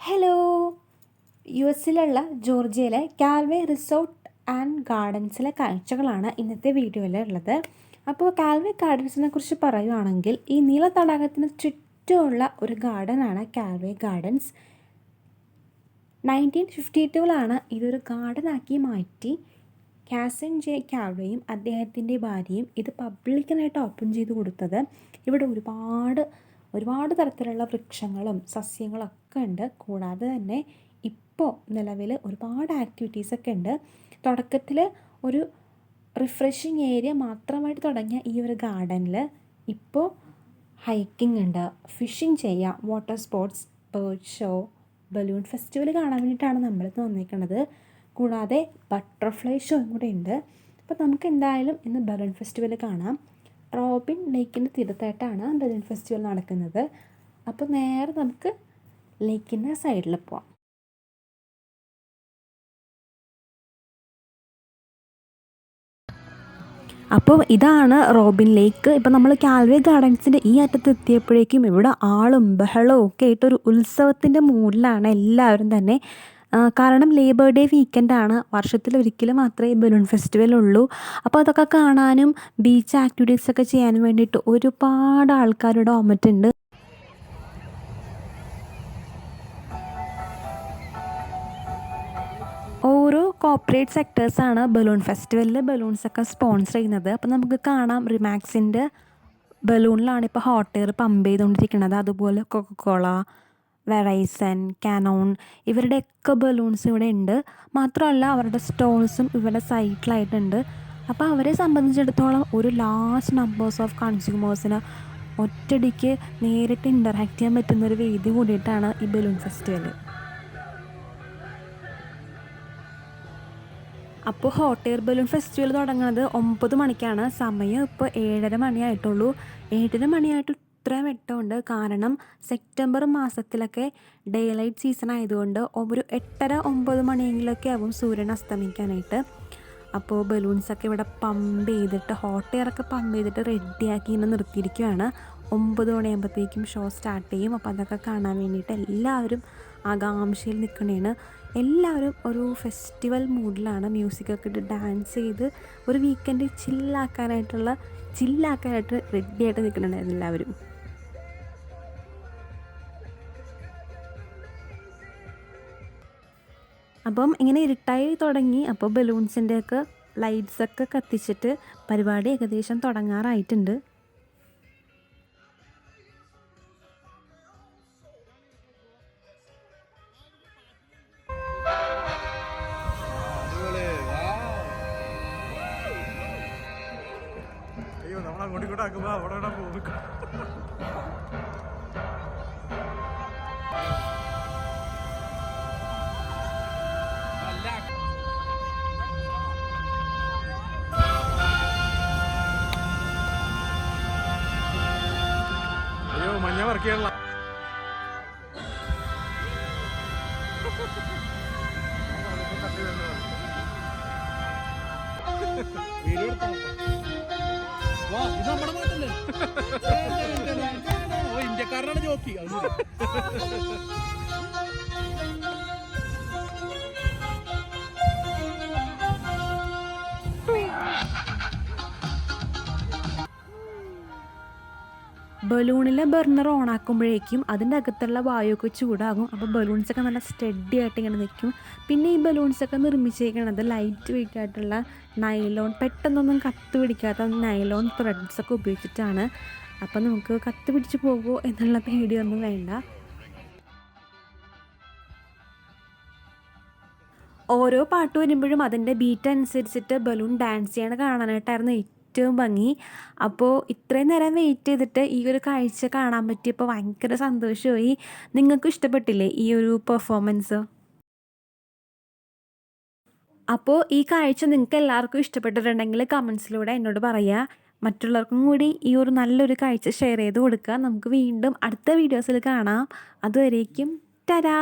Hello. യു.എസിലുള്ള ജോർജിയയിലെ കാൽവേ resort and ഗാർഡൻസിലെ കാഴ്ചകളാണ് ഇന്നത്തെ വീഡിയോയിൽ ഉള്ളത്. അപ്പോൾ കാൽവേ ഗാർഡൻസിനെ കുറിച്ച് പറയുകയാണെങ്കിൽ ഈ നീല തടാകത്തിന് ചുറ്റുമുള്ള ഒരു ഗാർഡനാണ് കാൽവേ ഗാർഡൻസ്. 1952 ഇതൊരു ഗാർഡനാക്കി മാറ്റി കാസിൻ ജെ കാൽവേയും അദ്ദേഹത്തിൻ്റെ ഭാര്യയും ഇത് പബ്ലിക്കിനായിട്ട് ഓപ്പൺ ചെയ്ത് കൊടുത്തത്. ഇവിടെ ഒരുപാട് തരത്തിലുള്ള വൃക്ഷങ്ങളും സസ്യങ്ങളൊക്കെ ഉണ്ട്. കൂടാതെ തന്നെ ഇപ്പോൾ നിലവിൽ ഒരുപാട് ആക്ടിവിറ്റീസൊക്കെ ഉണ്ട്. തുടക്കത്തിൽ ഒരു റിഫ്രഷിങ് ഏരിയ മാത്രമായിട്ട് തുടങ്ങിയ ഈ ഒരു ഗാർഡനിൽ ഇപ്പോൾ ഹൈക്കിംഗ് ഉണ്ട്, ഫിഷിംഗ് ചെയ്യാം, water sports, bird show, balloon festival കാണാൻ വേണ്ടിയിട്ടാണ് നമ്മളിത് വന്നിരിക്കുന്നത്. കൂടാതെ ബട്ടർഫ്ലൈ ഷോയും കൂടെ ഉണ്ട്. അപ്പോൾ നമുക്ക് എന്തായാലും ഇന്ന് ബലൂൺ ഫെസ്റ്റിവൽ കാണാം. റോബിൻ ലേക്കിൻ്റെ തീരത്തായിട്ടാണ് ബലൂൺ ഫെസ്റ്റിവൽ നടക്കുന്നത്. അപ്പോൾ നേരെ നമുക്ക് ലേക്കിൻ്റെ സൈഡിൽ പോവാം. അപ്പോൾ ഇതാണ് റോബിൻ ലേക്ക്. ഇപ്പോൾ നമ്മൾ കാൽവേ ഗാർഡൻസിൻ്റെ ഈ അറ്റത്ത് എത്തിയപ്പോഴേക്കും ഇവിടെ ആളും ബഹളവും ഒക്കെ ആയിട്ടൊരു ഉത്സവത്തിൻ്റെ മൂഡിലാണ് എല്ലാവരും തന്നെ. കാരണം ലേബർ ഡേ വീക്കെൻഡാണ്, വർഷത്തിലൊരിക്കൽ മാത്രമേ ബലൂൺ ഫെസ്റ്റിവൽ ഉള്ളൂ. അപ്പോൾ അതൊക്കെ കാണാനും ബീച്ച് ആക്ടിവിറ്റീസൊക്കെ ചെയ്യാനും വേണ്ടിയിട്ട് ഒരുപാട് ആൾക്കാരുടെ വന്നിട്ടുണ്ട്. ഓരോ കോർപ്പറേറ്റ് സെക്ടേഴ്സാണ് ബലൂൺ ഫെസ്റ്റിവലിൽ ബലൂൺസൊക്കെ സ്പോൺസർ ചെയ്യുന്നത്. അപ്പോൾ നമുക്ക് കാണാം റിമാക്സിൻ്റെ ബലൂണിലാണ് ഇപ്പോൾ ഹോട്ട് എയർ പമ്പ് ചെയ്തുകൊണ്ടിരിക്കുന്നത്. അതുപോലെ കൊക്കക്കോള, വെറൈസൺ, കാനോൺ ഇവരുടെയൊക്കെ ബലൂൺസ് ഇവിടെ ഉണ്ട്. മാത്രമല്ല അവരുടെ സ്റ്റോൾസും ഇവരുടെ സൈറ്റിലായിട്ടുണ്ട്. അപ്പോൾ അവരെ സംബന്ധിച്ചിടത്തോളം ഒരു ലാർജ് നമ്പേഴ്സ് ഓഫ് കൺസ്യൂമേഴ്സിന് ഒറ്റയടിക്ക് നേരിട്ട് ഇൻ്ററാക്ട് ചെയ്യാൻ പറ്റുന്നൊരു വേദി കൂടിയിട്ടാണ് ഈ ബലൂൺ ഫെസ്റ്റിവൽ. അപ്പോൾ ഹോട്ട് എയർ ബലൂൺ ഫെസ്റ്റിവൽ തുടങ്ങുന്നത് 9 മണിക്കാണ്. സമയം ഇപ്പോൾ 7:30 മണിയായിട്ടുള്ളൂ. 7:30 മണിയായിട്ട് ഇത്രയും വെട്ടമുണ്ട്. കാരണം സെപ്റ്റംബർ മാസത്തിലൊക്കെ ഡേ ലൈറ്റ് സീസൺ ആയതുകൊണ്ട് ഒരു 8:30-9 മണിയെങ്കിലൊക്കെ ആവും സൂര്യൻ അസ്തമിക്കാനായിട്ട്. അപ്പോൾ ബലൂൺസൊക്കെ ഇവിടെ പമ്പ് ചെയ്തിട്ട് ഹോട്ട് എയറൊക്കെ പമ്പ് ചെയ്തിട്ട് റെഡിയാക്കി ഇങ്ങനെ നിർത്തിയിരിക്കുകയാണ്. 9 മണിയാകുമ്പോഴത്തേക്കും ഷോ സ്റ്റാർട്ട് ചെയ്യും. അപ്പോൾ അതൊക്കെ കാണാൻ വേണ്ടിയിട്ട് എല്ലാവരും ആകാംക്ഷയിൽ നിൽക്കണേണ്. എല്ലാവരും ഒരു ഫെസ്റ്റിവൽ മൂഡിലാണ്, മ്യൂസിക്കൊക്കെ ഇട്ട് ഡാൻസ് ചെയ്ത് ഒരു വീക്കെൻഡ് ചില്ലാക്കാനായിട്ട് റെഡിയായിട്ട് നിൽക്കുന്നുണ്ടായിരുന്നു എല്ലാവരും. അപ്പം ഇങ്ങനെ ഇരുട്ടായി തുടങ്ങി. അപ്പോൾ ബലൂൺസിൻ്റെയൊക്കെ ലൈറ്റ്സൊക്കെ കത്തിച്ചിട്ട് പരിപാടി ഏകദേശം തുടങ്ങാറായിട്ടുണ്ട്. മഞ്ഞ വർക്കുള്ള ഇത് നമ്മുടെ നാട്ടല്ലേ, ഇന്ത്യക്കാരനാണ് ജോക്കി. ബലൂണിലെ ബർണർ ഓണാക്കുമ്പോഴേക്കും അതിൻ്റെ അകത്തുള്ള വായുവൊക്കെ ചൂടാകും. അപ്പോൾ ബലൂൺസൊക്കെ നല്ല സ്റ്റഡി ആയിട്ട് ഇങ്ങനെ നിൽക്കും. പിന്നെ ഈ ബലൂൺസൊക്കെ നിർമ്മിച്ചേക്കണത് ലൈറ്റ് വെയിറ്റ് ആയിട്ടുള്ള നൈലോൺ, പെട്ടെന്നൊന്നും കത്ത് പിടിക്കാത്ത നൈലോൺ ത്രെഡ്സൊക്കെ ഉപയോഗിച്ചിട്ടാണ്. അപ്പോൾ നമുക്ക് കത്ത് പിടിച്ച് പോകുമോ എന്നുള്ള പേടിയൊന്നും വേണ്ട. ഓരോ പാട്ട് വരുമ്പോഴും അതിൻ്റെ ബീറ്റ് അനുസരിച്ചിട്ട് ബലൂൺ ഡാൻസ് ചെയ്യണ കാണാനായിട്ടായിരുന്നു ഏറ്റവും ഭംഗി. അപ്പോൾ ഇത്രയും നേരം വെയിറ്റ് ചെയ്തിട്ട് ഈ ഒരു കാഴ്ച കാണാൻ പറ്റിയപ്പോൾ ഭയങ്കര സന്തോഷമായി. നിങ്ങൾക്ക് ഇഷ്ടപ്പെട്ടില്ലേ ഈ ഒരു പെർഫോമൻസ്? അപ്പോൾ ഈ കാഴ്ച നിങ്ങൾക്ക് എല്ലാവർക്കും ഇഷ്ടപ്പെട്ടിട്ടുണ്ടെങ്കിൽ കമൻസിലൂടെ എന്നോട് പറയുക. മറ്റുള്ളവർക്കും കൂടി ഈ ഒരു നല്ലൊരു കാഴ്ച ഷെയർ ചെയ്ത് കൊടുക്കുക. നമുക്ക് വീണ്ടും അടുത്ത വീഡിയോസിൽ കാണാം. അതുവരേക്കും ടാറ്റാ.